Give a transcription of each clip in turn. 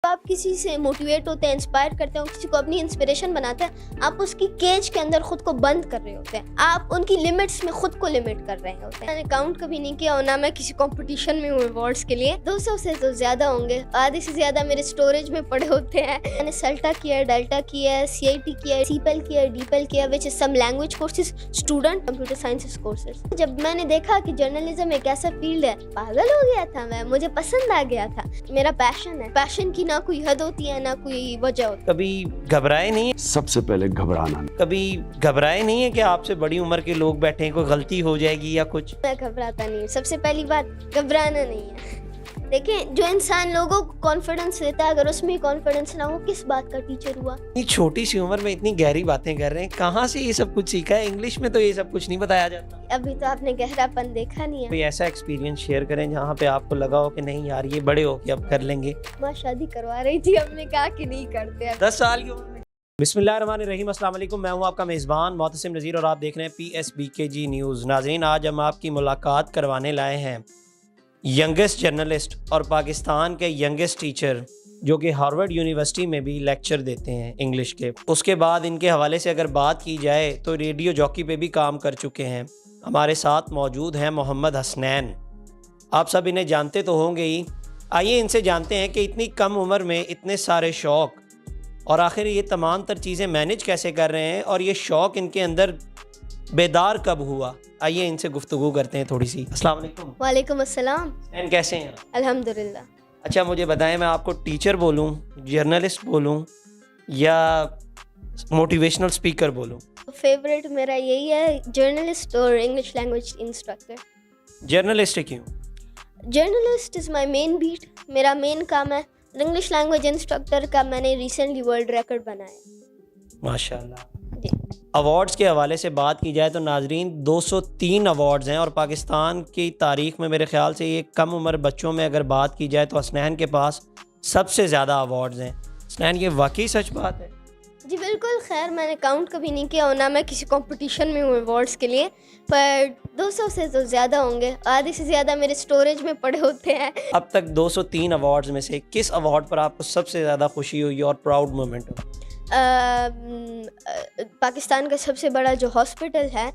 आप किसी से मोटिवेट होते हैं, इंस्पायर करते हो, किसी को अपनी इंस्पिरेशन बनाते हैं, आप उसकी केज के अंदर खुद को बंद कर रहे होते हैं, आप उनकी लिमिट्स में खुद को लिमिट कर रहे होते हैं। मैंने काउंट कभी नहीं किया और ना मैं किसी कंपटीशन में हूँ अवार्ड्स के लिए। 200 से तो ज़्यादा होंगे, आधे से ज़्यादा मेरे स्टोरेज में पड़े होते हैं। मैंने सल्टा किया, डेल्टा किया, CIT किया, सीपेल किया, डीपेल किया, which is some language courses, student computer sciences courses. जब मैंने देखा कि जर्नलिज्म एक ऐसा फील्ड है, पागल हो गया था मैं, मुझे पसंद आ गया था। मेरा पैशन है, पैशन की ना कोई हद होती है ना कोई वजह होती है। कभी घबराए नहीं? सबसे पहले घबराना। कभी घबराए नहीं है कि आपसे बड़ी उम्र के लोग बैठे हैं, कोई गलती हो जाएगी या कुछ? मैं घबराता नहीं हूँ, सबसे पहली बात घबराना नहीं है। देखिए, जो इंसान लोगों को कॉन्फिडेंस देता है, अगर उसमें कॉन्फिडेंस ना हो, किस बात का टीचर हुआ? इतनी छोटी सी उम्र में इतनी गहरी बातें कर रहे हैं, कहाँ से ये सब कुछ सीखा है? इंग्लिश में तो ये सब कुछ नहीं बताया जाता। अभी तो आपने गहरापन देखा नहीं है। कोई ऐसा एक्सपीरियंस शेयर करें जहाँ पे आपको लगा हो कि नहीं यार ये बड़े हो के अब कर लेंगे। माँ शादी करवा रही थी, हमने कहा कि नहीं करते। 10 साल की उम्र में। बिस्मिल्लाहिर्रहमानिर्रहीम, अस्सलाम वालेकुम। मैं हूँ आपका मेज़बान मोहतसिम नज़ीर और आप देख रहे हैं PSBKG न्यूज़। नाज़रीन, आज हम आपकी मुलाकात करवाने लाए हैं यंगेस्ट जर्नलिस्ट और पाकिस्तान के यंगेस्ट टीचर जो कि हार्वर्ड यूनिवर्सिटी में भी लेक्चर देते हैं इंग्लिश के। उसके बाद इनके हवाले से अगर बात की जाए तो रेडियो जॉकी पे भी काम कर चुके हैं। हमारे साथ मौजूद हैं मोहम्मद हसनैन। आप सब इन्हें जानते तो होंगे ही। आइए इनसे जानते हैं कि इतनी कम उम्र में इतने सारे शौक़ और आखिर ये तमाम तर चीज़ें मैनेज कैसे कर रहे हैं और ये शौक़ इनके अंदर बेदार कब हुआ। आइए इनसे गुफ्तगू करते हैं थोड़ी सी। अस्सलाम वालेकुम। वालेकुम अस्सलाम। एंड कैसे हैं? अल्हम्दुलिल्लाह। अच्छा, मुझे बताएं, मैं आपको टीचर बोलूं, जर्नलिस्ट बोलूं या मोटिवेशनल स्पीकर बोलूं? फेवरेट मेरा यही है, जर्नलिस्ट और इंग्लिश लैंग्वेज इंस्ट्रक्टर। जर्नलिस्ट क्यों? Journalist is my main beat, मेरा मेन काम है। इंग्लिश लैंग्वेज इंस्ट्रक्टर का मैंने रिसेंटली वर्ल्ड रिकॉर्ड बनाया। माशाल्लाह। जी। अवार्ड्स के हवाले से बात की जाए तो नाजरीन 203 अवार्ड्स हैं और पाकिस्तान की तारीख़ में मेरे ख़्याल से ये कम उम्र बच्चों में अगर बात की जाए तो हसनैन के पास सबसे ज़्यादा अवार्ड्स हैं। हसनैन, ये वाकई सच बात है? जी बिल्कुल। खैर, मैंने काउंट कभी नहीं किया और ना मैं किसी कंपटीशन में हूँ अवार्ड्स के लिए, पर 200 से तो ज़्यादा होंगे, आधे से ज़्यादा मेरे स्टोरेज में पड़े होते हैं। अब तक 203 अवार्ड्स में से किस अवार्ड पर आपको सबसे ज़्यादा खुशी हुई और प्राउड मोमेंट हो? पाकिस्तान का सबसे बड़ा जो हॉस्पिटल है,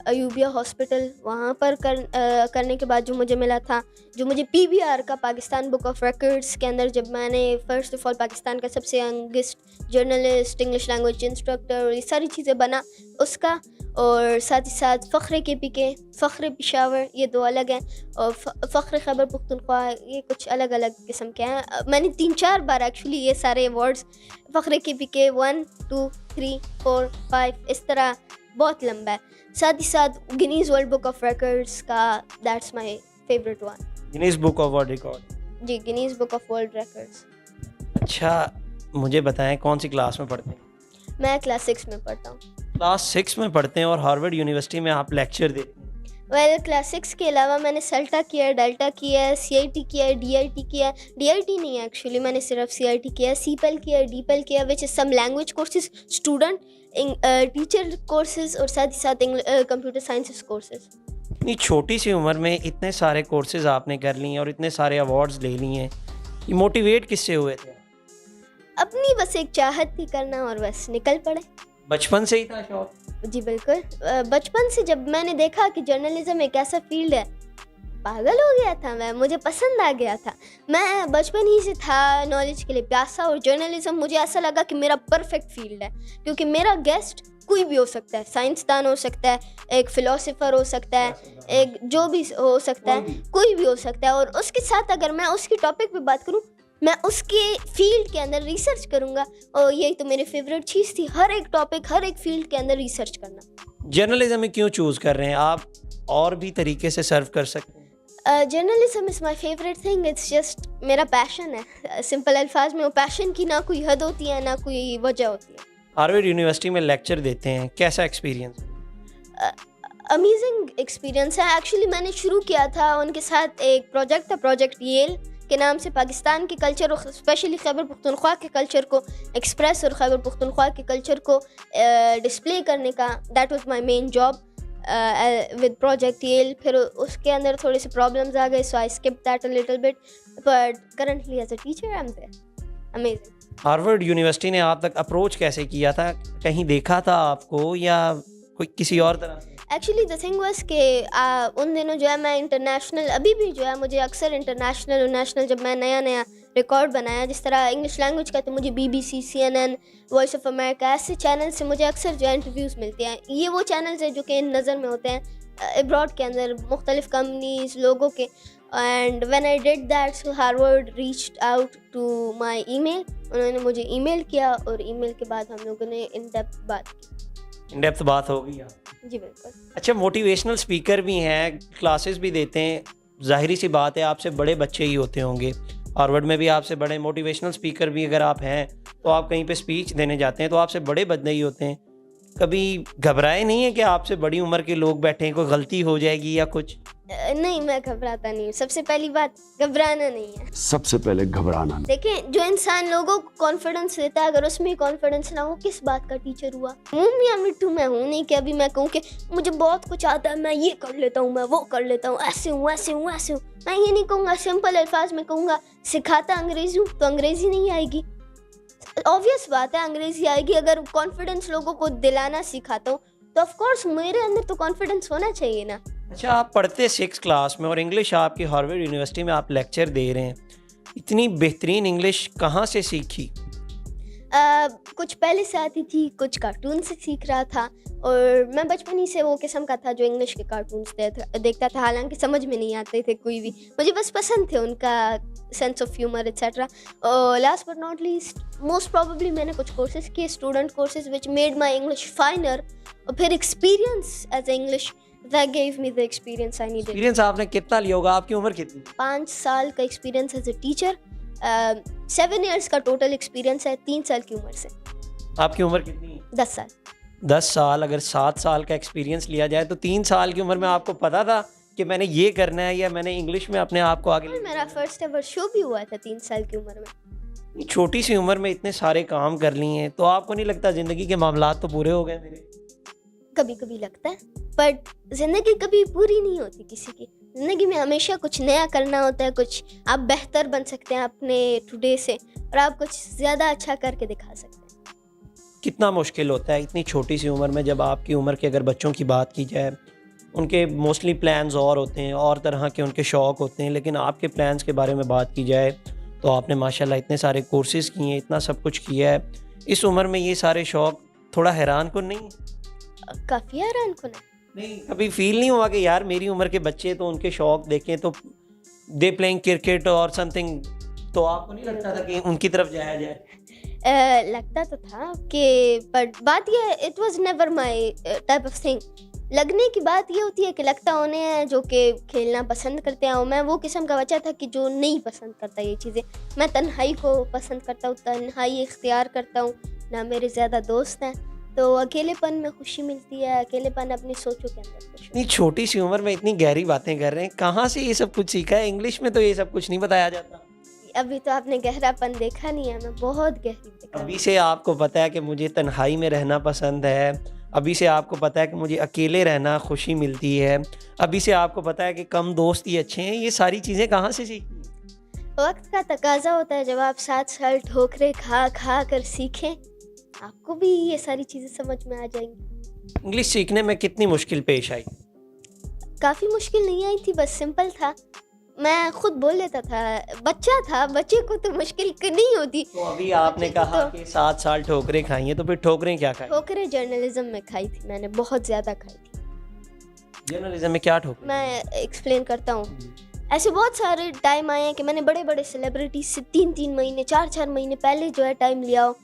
अयूबिया हॉस्पिटल, वहाँ पर करने के बाद जो मुझे मिला था, जो मुझे PBR का, पाकिस्तान बुक ऑफ रिकॉर्ड्स के अंदर, जब मैंने फर्स्ट ऑफ ऑल पाकिस्तान का सबसे youngest journalist, English language instructor और ये सारी चीज़ें बना, उसका, और साथ ही साथ फ़ख्र KPK, फ़ख्र पेशावर, ये दो अलग हैं, और फ़ख्र खैबर पुख्तनख्वा, ये कुछ अलग अलग किस्म के हैं। मैंने 3-4 बार एक्चुअली ये सारे अवार्ड्स, फ़ख्र KPK 1, 2, 3, 4, 5, इस तरह बहुत लंबा है। साथ ही साथ Guinness world book of records का, that's my favourite one. Guinness book of world record? जी, Guinness book of world records. अच्छा, मुझे बताएं कौन सी क्लास में पढ़ते हैं? मैं क्लास 6 में पढ़ता हूँ। क्लास 6 में पढ़ते हैं और हार्वर्ड यूनिवर्सिटी में आप लेक्चर देते हैं? वेल, क्लास 6 के अलावा मैंने सल्टा किया, डेल्टा किया, CIT किया, DIT किया। DIT नहीं है एक्चुअली, मैंने सिर्फ CIT किया, सीपेल किया, डीपेल किया, which is some language courses, student teacher courses, और साथ ही साथ कंप्यूटर साइंसेज कोर्सेज। इतनी छोटी सी उम्र में इतने सारे कोर्सेज आपने कर लिए और इतने सारे अवार्ड्स ले लिए हैं, ये मोटिवेट किससे हुए थे? अपनी बस एक चाहत थी करना और बस निकल पड़े। बचपन से ही था शौक? जी बिल्कुल। बचपन से जब मैंने देखा कि जर्नलिज्म एक ऐसा फील्ड है, पागल हो गया था मैं, मुझे पसंद आ गया था। मैं बचपन ही से था नॉलेज के लिए प्यासा, और जर्नलिज्म मुझे ऐसा लगा कि मेरा परफेक्ट फील्ड है, क्योंकि मेरा गेस्ट कोई भी हो सकता है, साइंसदान हो सकता है, एक फ़िलोसोफर हो सकता है, एक जो भी हो सकता है, कोई भी हो सकता है। और उसके साथ अगर मैं उसकी टॉपिक पे बात करूँ, मैं उसके फील्ड के अंदर रिसर्च करूँगा, और यही तो मेरी फेवरेट चीज़ थी, हर एक टॉपिक, हर एक फील्ड के अंदर रिसर्च करना। जर्नलिज्म में क्यों चूज़ कर रहे हैं आप? और भी तरीके से सर्व कर सकते हैं। Journalism is my favourite thing, it's just मेरा पैशन है। सिंपल अल्फाज में, वो पैशन की ना कोई हद होती है ना कोई वजह होती है। हार्वर्ड यूनिवर्सिटी में लेक्चर देते हैं, कैसा एक्सपीरियंस? अमेजिंग एक्सपीरियंस है। एक्चुअली मैंने शुरू किया था उनके साथ एक प्रोजेक्ट था, प्रोजेक्ट येल के नाम से, पाकिस्तान के कल्चर और स्पेशली खैबर पुख्तनख्वा के कल्चर को एक्सप्रेस और खैबर पुख्तनख्वा के कल्चर को डिस्प्ले करने का। That was my main job. With project Yale, फिर उसके अंदर थोड़े से प्रॉब्लम्स आ गए, so I skip that a little bit, but currently as a teacher I am there. Amazing. Harvard University ने आप तक अप्रोच कैसे किया था? कहीं देखा था आपको या कोई किसी और तरह से? एक्चुअली द थिंग वाज कि उन दिनों जो है मैं इंटरनेशनल, अभी भी जो है मुझे अक्सर इंटरनेशनल और नेशनल, जब मैं नया नया रिकॉर्ड बनाया, जिस तरह इंग्लिश लैंग्वेज का, तो मुझे BBC, CNN, voice of America, ऐसे चैनल से मुझे अक्सर जो है इंटरव्यूज़ मिलते हैं। ये वो चैनल्स हैं जो कि नज़र में होते हैं अब्रॉड के अंदर, मुख्तलिफ कंपनीज, लोगों के। And when I did that, so Harvard reached out to my email, उन्होंने मुझे ईमेल किया और ईमेल के बाद हम लोगों ने इन डेप्थ बात हो गई। जी बिल्कुल। अच्छा, मोटिवेशनल स्पीकर भी हैं, क्लासेस भी देते हैं, जाहिर सी बात है आपसे बड़े बच्चे ही होते होंगे, हार्वर्ड में भी आपसे बड़े मोटिवेशनल स्पीकर भी अगर आप हैं तो आप कहीं पे स्पीच देने जाते हैं तो आपसे बड़े बंदे ही होते हैं। कभी घबराए नहीं है कि आपसे बड़ी उम्र के लोग बैठे हैं, कोई गलती हो जाएगी या कुछ? नहीं, मैं घबराता नहीं हूँ। सबसे पहली बात, घबराना नहीं है। सबसे पहले घबराना नहीं। देखें, जो इंसान लोगों को कॉन्फिडेंस देता है, अगर उसमें कॉन्फिडेंस ना हो, किस बात का टीचर हुआ? मियां मिट्टू मैं हूँ नहीं कि अभी मैं कहूँ कि मुझे बहुत कुछ आता है, मैं ये कर लेता हूँ, मैं वो कर लेता हूँ, ऐसे हूँ ऐसे हूँ ऐसे हूँ। मैं ये नहीं कहूँगा, सिंपल अल्फाज में कहूँगा, सिखाता अंग्रेजी हूँ तो अंग्रेजी नहीं आएगी। ऑब्वियस बात है, अंग्रेजी आएगी। अगर कॉन्फिडेंस लोगों को दिलाना सिखाता हूँ तो ऑफ कोर्स मेरे अंदर तो कॉन्फिडेंस होना चाहिए ना। अच्छा, आप पढ़ते 6 क्लास में और इंग्लिश आपकी हार्वर्ड यूनिवर्सिटी में आप लेक्चर दे रहे हैं, इतनी बेहतरीन इंग्लिश कहाँ से सीखी? कुछ पहले से आती थी, कुछ कार्टून से सीख रहा था, और मैं बचपन ही से वो किस्म का था जो इंग्लिश के कार्टून्स देखता था, हालांकि समझ में नहीं आते थे कोई भी, मुझे बस पसंद थे उनका sense of humour etcetera. Last but not least, most probably मैंने कुछ कोर्सेज किए, student courses which made my English finer, और फिर experience as a English that gave me the experience I needed। Experience आपने कितना लिया होगा? आपकी उम्र कितनी? 5 साल का experience as a teacher, 7 years का टोटल एक्सपीरियंस है 3 साल की उम्र से। आपकी उम्र कितनी? 10 साल। 10 साल। अगर 7 साल का एक्सपीरियंस लिया जाए तो 3 साल की उम्र में आपको पता था कि मैंने ये करना है या मैंने इंग्लिश में अपने आप को आगे? मेरा फर्स्ट एवर शो भी हुआ था 3 साल की उम्र में। छोटी सी उम्र में इतने सारे काम कर लिए हैं, तो आपको नहीं लगता ज़िंदगी के मामलात तो पूरे हो गए मेरे? कभी कभी लगता है, बट ज़िंदगी कभी पूरी नहीं होती किसी की। ज़िंदगी में हमेशा कुछ नया करना होता है, कुछ आप बेहतर बन सकते हैं अपने टुडे से, और आप कुछ ज़्यादा अच्छा करके दिखा सकते हैं। कितना मुश्किल होता है इतनी छोटी सी उम्र में? जब आपकी उम्र के अगर बच्चों की बात की जाए, उनके मोस्टली प्लान्स और होते हैं, और तरह के उनके शौक़ होते हैं, लेकिन आपके प्लान्स के बारे में बात की जाए तो आपने माशाल्लाह इतने सारे कोर्सेज़ किए हैं, इतना सब कुछ किया है। इस उम्र में ये सारे शौक़ थोड़ा हैरान को नहीं? काफ़ी हैरान कुन है। नहीं, कभी फील नहीं हुआ कि यार मेरी उम्र के बच्चे तो उनके शौक़ देखें तो दे प्लेइंग क्रिकेट और समथिंग, तो आपको नहीं लगता था कि उनकी तरफ जाया जाए? लगता तो था कि, बट बात ये है, it was never my type of thing. लगने की बात ये होती है कि लगता उन्हें है जो कि खेलना पसंद करते हैं, और मैं वो किस्म का बच्चा था कि जो नहीं पसंद करता ये चीज़ें। मैं तन्हाई को पसंद करता हूँ, तन्हाई इख्तियार करता हूँ, ना मेरे ज़्यादा दोस्त हैं, तो अकेलेपन में खुशी मिलती है, अकेलेपन अपनी सोचों के अंदर खुश। इतनी छोटी सी उम्र में इतनी गहरी बातें कर रहे हैं, कहाँ से ये सब कुछ सीखा है? इंग्लिश में तो ये सब कुछ नहीं बताया जाता। अभी तो आपने गहरापन देखा नहीं है, मैं बहुत गहरी देखा। अभी से आपको पता है कि मुझे तन्हाई में रहना पसंद है, अभी से आपको पता है कि मुझे अकेले रहना खुशी मिलती है, अभी से आपको पता है कि कम दोस्त ही अच्छे हैं। ये सारी चीज़ें कहाँ से सीखी? वक्त का तकाजा होता है, जब आप 7 साल ठोकरे खा खा कर सीखें, आपको भी ये सारी चीज़ें समझ में आ जाएंगी। इंग्लिश सीखने में कितनी मुश्किल पेश आई? काफ़ी मुश्किल नहीं आई थी, बस सिंपल था। मैं खुद बोल लेता था, बच्चा था, बच्चे को तो मुश्किल नहीं होती। तो अभी आपने कहा कि 7 साल ठोकरें खाई हैं, तो फिर ठोकरें क्या खाई? ठोकरें जर्नलिज्म में खाई थी मैंने, बहुत ज़्यादा खाई थी। जर्नलिज्म में क्या ठोकरें? मैं एक्सप्लेन करता हूँ। ऐसे बहुत सारे टाइम आए हैं कि मैंने बड़े बड़े सेलिब्रिटीज से 3-3 महीने 4-4 महीने पहले जो है टाइम लिया हो,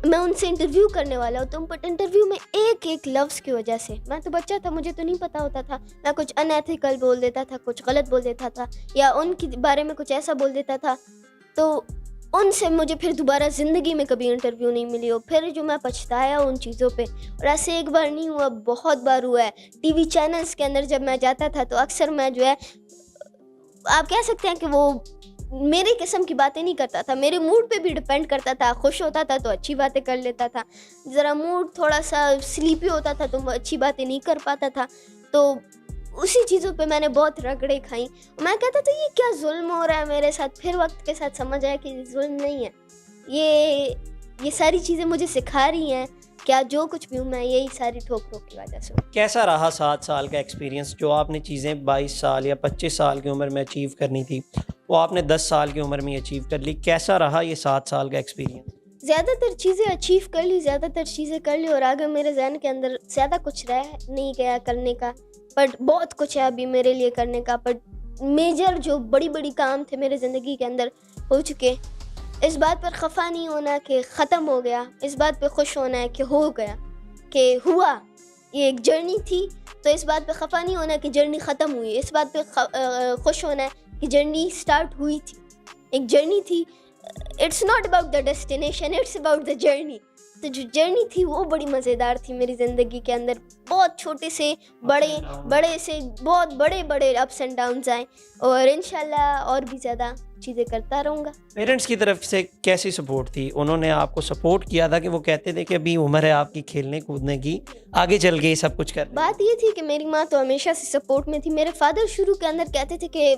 मैं उनसे इंटरव्यू करने वाला हूँ, तो बट इंटरव्यू में एक लफ्ज़ की वजह से, मैं तो बच्चा था, मुझे तो नहीं पता होता था, मैं कुछ अनएथिकल बोल देता था, कुछ गलत बोल देता था, या उनके बारे में कुछ ऐसा बोल देता था, तो उनसे मुझे फिर दोबारा ज़िंदगी में कभी इंटरव्यू नहीं मिली हो। फिर जो मैं पछताया उन चीज़ों पे, और ऐसे एक बार नहीं हुआ, बहुत बार हुआ है। टीवी चैनल्स के अंदर जब मैं जाता था तो अक्सर मैं जो है, आप कह सकते हैं कि वो मेरे किस्म की बातें नहीं करता था, मेरे मूड पे भी डिपेंड करता था। खुश होता था तो अच्छी बातें कर लेता था, ज़रा मूड थोड़ा सा स्लीपी होता था तो वो अच्छी बातें नहीं कर पाता था। तो उसी चीज़ों पे मैंने बहुत रगड़े खाई। मैं कहता था ये क्या जुल्म हो रहा है मेरे साथ। फिर वक्त के साथ समझ आया कि जुल्म नहीं है, ये सारी चीज़ें मुझे सिखा रही हैं क्या जो कुछ भी हूँ मैं यही सारी ठोक की वजह से हूँ। कैसा रहा 7 साल का एक्सपीरियंस? जो आपने चीज़ें 22 साल या 25 साल की उम्र में अचीव करनी थी वो आपने 10 साल की उम्र में अचीव कर ली। कैसा रहा ये 7 साल का एक्सपीरियंस? ज़्यादातर चीज़ें अचीव कर ली, ज़्यादातर चीज़ें कर ली और आगे मेरे जहन के अंदर ज़्यादा कुछ रह नहीं गया करने का, बट बहुत कुछ है अभी मेरे लिए करने का। बट मेजर जो बड़ी बड़ी काम थे मेरे ज़िंदगी के अंदर हो चुके। इस बात पर खफा नहीं होना कि ख़त्म हो गया, इस बात पे खुश होना है कि हो गया, कि हुआ। ये एक जर्नी थी तो इस बात पे खफा नहीं होना कि जर्नी ख़त्म हुई, इस बात पे खुश होना है कि जर्नी स्टार्ट हुई थी। एक जर्नी थी, it's not about the destination, it's about the journey. तो जो जर्नी थी वो बड़ी मज़ेदार थी मेरी ज़िंदगी के अंदर। बहुत छोटे से बड़े से बहुत बड़े बड़े अप्स एंड डाउन्स आए और इंशाल्लाह और भी ज़्यादा चीज़ें करता रहूँगा। पेरेंट्स की तरफ से कैसी सपोर्ट थी? उन्होंने आपको सपोर्ट किया था कि वो कहते थे कि अभी उम्र है आपकी खेलने कूदने की, आगे चल के ये सब कुछ कर? बात ये थी कि मेरी माँ तो हमेशा से सपोर्ट में थी। मेरे फादर शुरू के अंदर कहते थे कि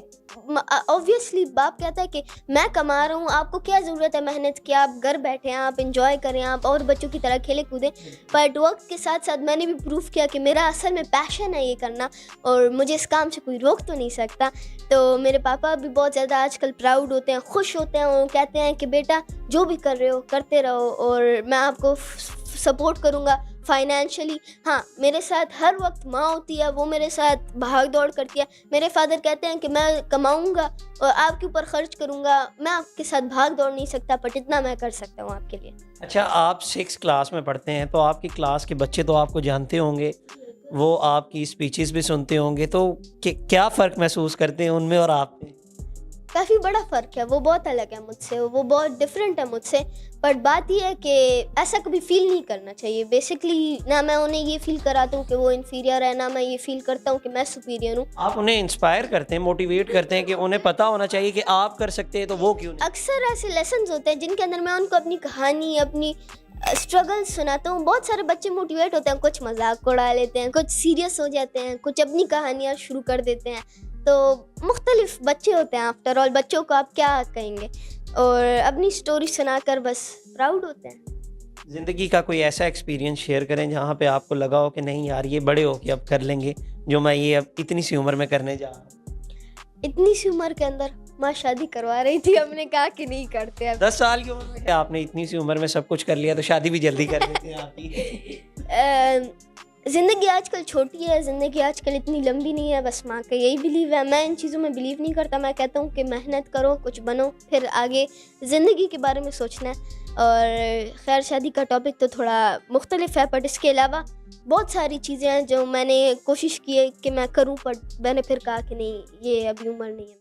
ऑब्वियसली बाप कहता है कि मैं कमा रहा हूँ, आपको क्या ज़रूरत है मेहनत की, आप घर बैठे हैं, आप इंजॉय करें, आप और बच्चों की तरह खेले कूदें। बट वक्त के साथ साथ मैंने भी प्रूफ किया कि मेरा असल में पैशन है ये करना और मुझे इस काम से कोई रोक तो नहीं सकता। तो मेरे पापा भी बहुत ज़्यादा आजकल प्राउड होते हैं, खुश होते हैं, वो कहते हैं कि बेटा जो भी कर रहे हो करते रहो और मैं आपको सपोर्ट करूँगा फाइनेंशियली। हाँ, मेरे साथ हर वक्त माँ होती है, वो मेरे साथ भाग दौड़ करती है। मेरे फादर कहते हैं कि मैं कमाऊँगा और आपके ऊपर खर्च करूँगा, मैं आपके साथ भाग दौड़ नहीं सकता बट इतना मैं कर सकता हूँ आपके लिए। अच्छा, आप 6 क्लास में पढ़ते हैं तो आपकी क्लास के बच्चे तो आपको जानते होंगे, वो आपकी स्पीचेस भी सुनते होंगे, तो क्या फ़र्क महसूस करते हैं उनमें और आप में? काफ़ी बड़ा फ़र्क है, वो बहुत अलग है मुझसे, वो बहुत डिफरेंट है मुझसे। बट बात ये है कि ऐसा कभी फ़ील नहीं करना चाहिए। बेसिकली ना मैं उन्हें ये फ़ील कराता हूँ कि वो इन्फीरियर है, ना मैं ये फ़ील करता हूँ कि मैं सुपीरियर हूँ। आप उन्हें इंस्पायर करते हैं, मोटिवेट करते हैं कि उन्हें पता होना चाहिए कि आप कर सकते हैं तो वो क्यों नहीं? अक्सर ऐसे लेसन्स होते हैं जिनके अंदर मैं उनको अपनी कहानी, अपनी स्ट्रगल सुनाता हूँ। बहुत सारे बच्चे मोटिवेट होते हैं, कुछ मजाक उड़ा लेते हैं, कुछ सीरियस हो जाते हैं, कुछ अपनी कहानियाँ शुरू कर देते हैं। तो मुख्तलिफ बच्चे होते हैं, आफ्टर ऑल बच्चों को आप क्या कहेंगे, और अपनी स्टोरी सुनाकर बस प्राउड होते हैं। ज़िंदगी का कोई ऐसा एक्सपीरियंस शेयर करें जहाँ पे आपको लगा हो कि नहीं यार ये बड़े हो के अब कर लेंगे जो मैं ये अब इतनी सी उम्र में करने जा रहा हूँ। इतनी सी उम्र के अंदर माँ शादी करवा रही थी, हमने कहा कि नहीं करते अब। 10 साल की उम्र में क्या आपने इतनी सी उम्र में सब कुछ कर लिया, तो शादी भी जल्दी कर देते हैं आपकी। ज़िंदगी आजकल छोटी है, ज़िंदगी आजकल इतनी लंबी नहीं है, बस माँ का यही बिलीव है। मैं इन चीज़ों में बिलीव नहीं करता। मैं कहता हूँ कि मेहनत करो, कुछ बनो, फिर आगे ज़िंदगी के बारे में सोचना है। और खैर शादी का टॉपिक तो थोड़ा मुख्तलिफ है, बट इसके अलावा बहुत सारी चीज़ें हैं जो मैंने कोशिश की है कि मैं करूँ, पर मैंने फिर कहा कि नहीं, ये अभी उम्र नहीं है।